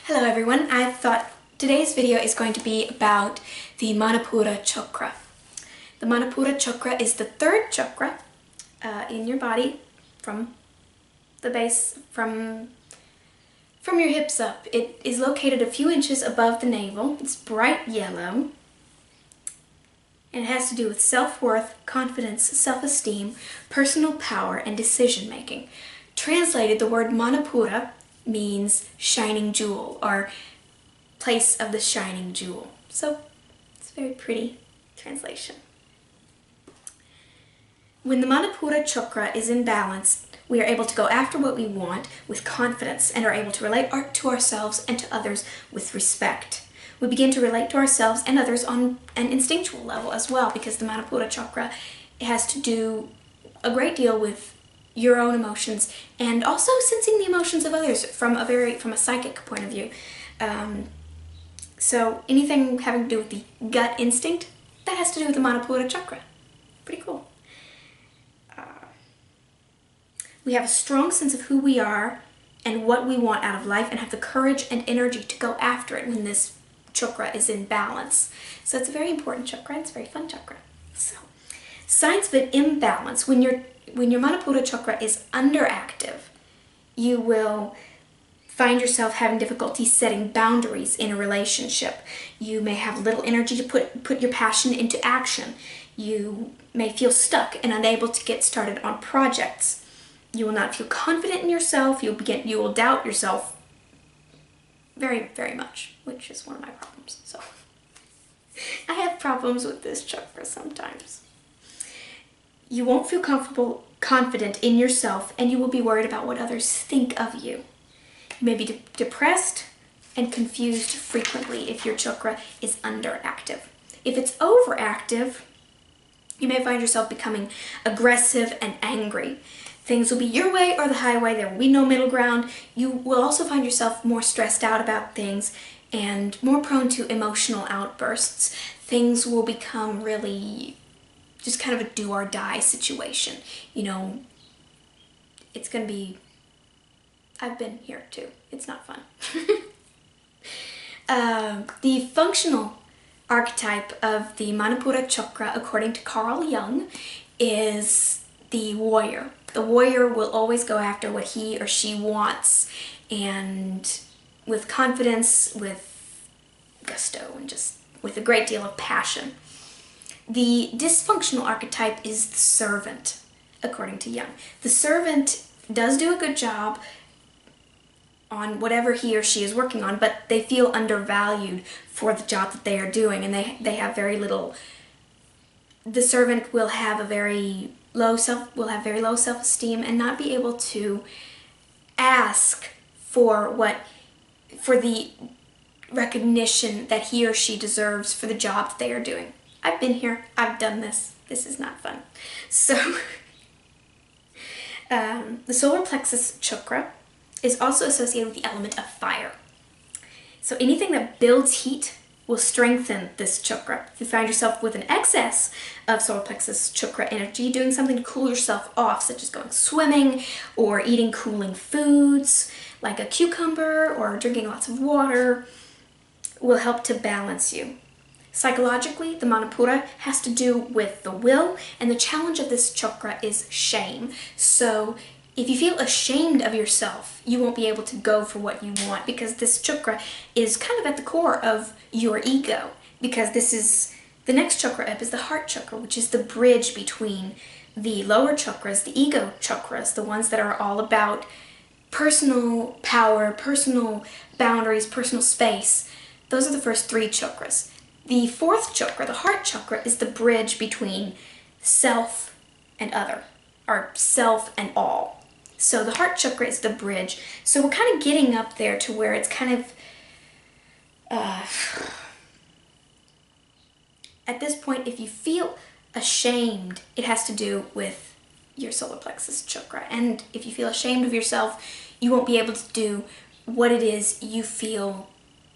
Hello everyone, I thought today's video is going to be about the Manipura Chakra. The Manipura Chakra is the third chakra in your body from the base, from your hips up. It is located a few inches above the navel. It's bright yellow and it has to do with self-worth, confidence, self-esteem, personal power, and decision-making. Translated, the word Manipura means shining jewel or place of the shining jewel. So it's a very pretty translation. When the Manipura chakra is in balance, we are able to go after what we want with confidence and are able to relate to ourselves and to others with respect. We begin to relate to ourselves and others on an instinctual level as well, because the Manipura chakra has to do a great deal with your own emotions and also sensing the emotions of others from a psychic point of view. So anything having to do with the gut instinct, that has to do with the Manipura chakra. Pretty cool. We have a strong sense of who we are and what we want out of life and have the courage and energy to go after it when this chakra is in balance. So it's a very important chakra. It's a very fun chakra. So signs of an imbalance: when your Manipura chakra is underactive, you will find yourself having difficulty setting boundaries in a relationship. You may have little energy to put your passion into action. You may feel stuck and unable to get started on projects. You will not feel confident in yourself. You will doubt yourself very, very much, which is one of my problems. So I have problems with this chakra sometimes. You won't feel confident in yourself, and you will be worried about what others think of you. You may be depressed and confused frequently if your chakra is underactive. If it's overactive, you may find yourself becoming aggressive and angry. Things will be your way or the highway. There will be no middle ground. You will also find yourself more stressed out about things and more prone to emotional outbursts. Things will become really just kind of a do or die situation. You know, it's going to be, I've been here too. It's not fun. The functional archetype of the Manipura chakra, according to Carl Jung, is the warrior. The warrior will always go after what he or she wants, and with confidence, with gusto, and just with a great deal of passion. The dysfunctional archetype is the servant, according to Jung. The servant does do a good job on whatever he or she is working on, but they feel undervalued for the job that they are doing, and they have very little. The servant will have a very low self-esteem and not be able to ask for the recognition that he or she deserves for the job that they are doing. I've been here. I've done this. This is not fun. So the solar plexus chakra is also associated with the element of fire. So anything that builds heat will strengthen this chakra. If you find yourself with an excess of solar plexus chakra energy, doing something to cool yourself off, such as going swimming or eating cooling foods like a cucumber or drinking lots of water, will help to balance you. Psychologically, the Manipura has to do with the will, and the challenge of this chakra is shame. So if you feel ashamed of yourself, you won't be able to go for what you want, because this chakra is kind of at the core of your ego, because the next chakra up is the heart chakra, which is the bridge between the lower chakras, the ego chakras, the ones that are all about personal power, personal boundaries, personal space. Those are the first three chakras. The fourth chakra, the heart chakra, is the bridge between self and other, or self and all. So the heart chakra is the bridge. So we're kind of getting up there to where it's kind of, at this point, if you feel ashamed, it has to do with your solar plexus chakra. And if you feel ashamed of yourself, you won't be able to do what it is you feel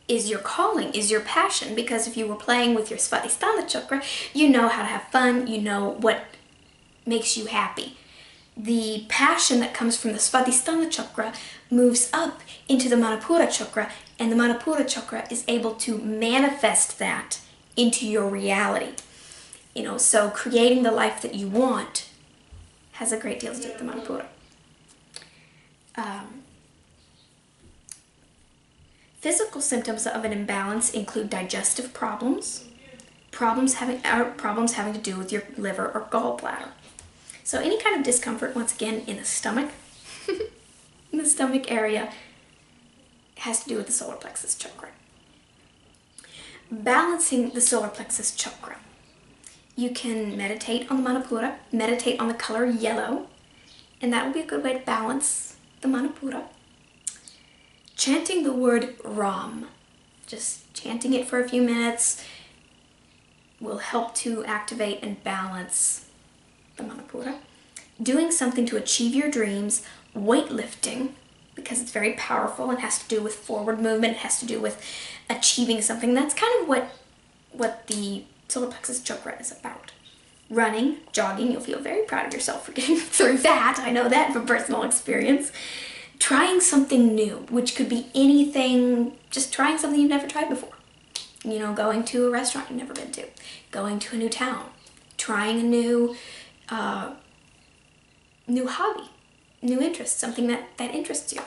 is your calling, is your passion. Because if you were playing with your Svadhisthana chakra, you know how to have fun, you know what makes you happy. the passion that comes from the Svadhisthana chakra moves up into the Manipura chakra, and the Manipura chakra is able to manifest that into your reality. You know, so creating the life that you want has a great deal to do with the Manipura. Physical symptoms of an imbalance include digestive problems, problems having to do with your liver or gallbladder. So any kind of discomfort, once again, in the stomach, in the stomach area, has to do with the solar plexus chakra. Balancing the solar plexus chakra. You can meditate on the Manipura, meditate on the color yellow, and that will be a good way to balance the Manipura. Chanting the word Ram, just chanting it for a few minutes, will help to activate and balance the Manipura. Doing something to achieve your dreams, weightlifting, because it's very powerful and has to do with forward movement, it has to do with achieving something. That's kind of what the solar plexus chakra is about. Running, jogging, you'll feel very proud of yourself for getting through that. I know that from personal experience. Trying something new, which could be anything, just trying something you've never tried before. You know, going to a restaurant you've never been to, going to a new town, trying a new hobby, new interest, something that interests you.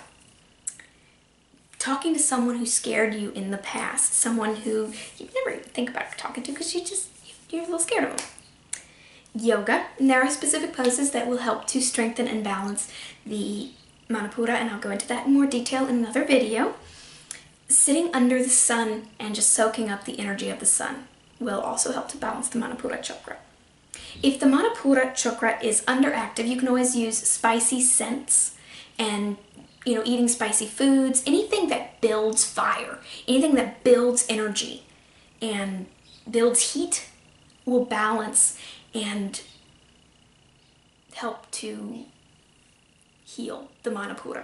Talking to someone who scared you in the past, someone who you'd never even think about talking to because you're a little scared of them. Yoga, and there are specific poses that will help to strengthen and balance the Manipura, and I'll go into that in more detail in another video. Sitting under the sun and just soaking up the energy of the sun will also help to balance the Manipura chakra. If the Manipura chakra is underactive, you can always use spicy scents and, you know, eating spicy foods, anything that builds fire, anything that builds energy and builds heat will balance and help to heal the Manipura.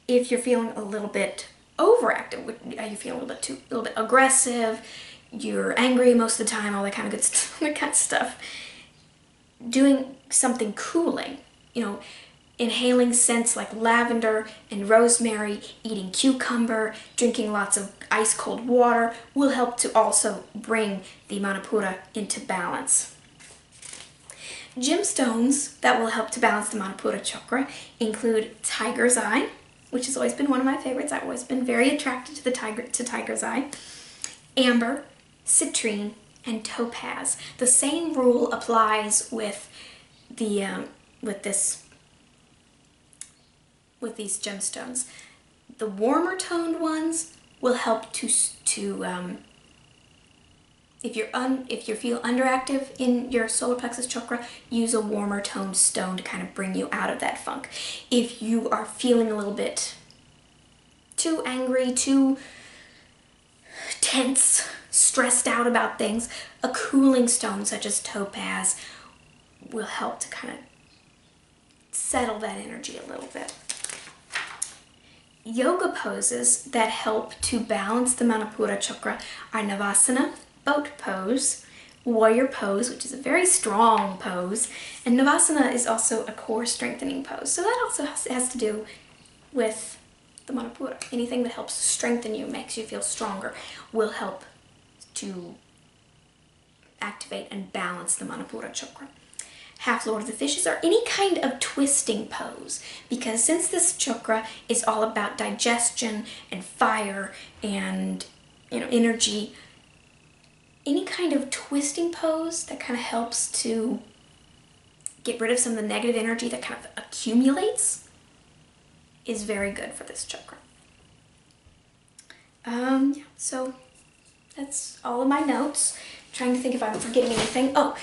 If you're feeling a little bit overactive, you feel a little bit aggressive, you're angry most of the time, all that kind of good stuff, that kind of stuff. Doing something cooling, you know, inhaling scents like lavender and rosemary, eating cucumber, drinking lots of ice cold water will help to also bring the Manipura into balance. Gemstones that will help to balance the Manipura chakra include tiger's eye, which has always been one of my favorites. I've always been very attracted to tiger's eye. Amber, citrine, and topaz. The same rule applies with the with these gemstones. The warmer toned ones will help to if you feel underactive in your solar plexus chakra, use a warmer toned stone to kind of bring you out of that funk. If you are feeling a little bit too angry, too tense, stressed out about things, a cooling stone such as topaz will help to kind of settle that energy a little bit. Yoga poses that help to balance the Manipura chakra are Navasana, boat pose, warrior pose, which is a very strong pose, and Navasana is also a core strengthening pose. So that also has to do with the Manipura. Anything that helps strengthen you, makes you feel stronger, will help to activate and balance the Manipura chakra. Half Lord of the Fishes, or any kind of twisting pose, because since this chakra is all about digestion and fire and, you know, energy, any kind of twisting pose that kind of helps to get rid of some of the negative energy that kind of accumulates is very good for this chakra. Yeah, so that's all of my notes. I'm trying to think if I'm forgetting anything. Oh,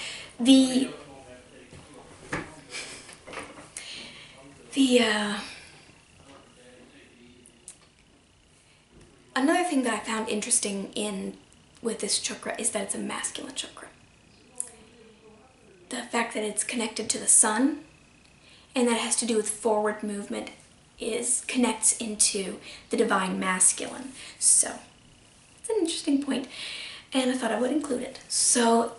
another thing that I found interesting with this chakra is that it's a masculine chakra. The fact that it's connected to the sun and that it has to do with forward movement connects into the divine masculine. So it's an interesting point, and I thought I would include it. So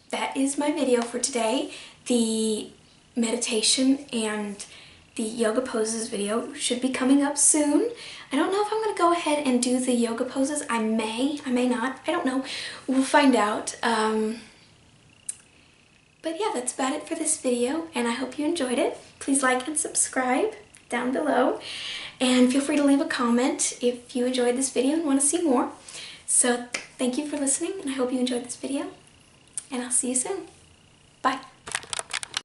that is my video for today. The meditation and the yoga poses video should be coming up soon. I don't know if I'm going to go ahead and do the yoga poses. I may not. I don't know. We'll find out. But yeah, that's about it for this video, and I hope you enjoyed it. Please like and subscribe down below, and feel free to leave a comment if you enjoyed this video and want to see more. So thank you for listening, and I hope you enjoyed this video, and I'll see you soon. Bye.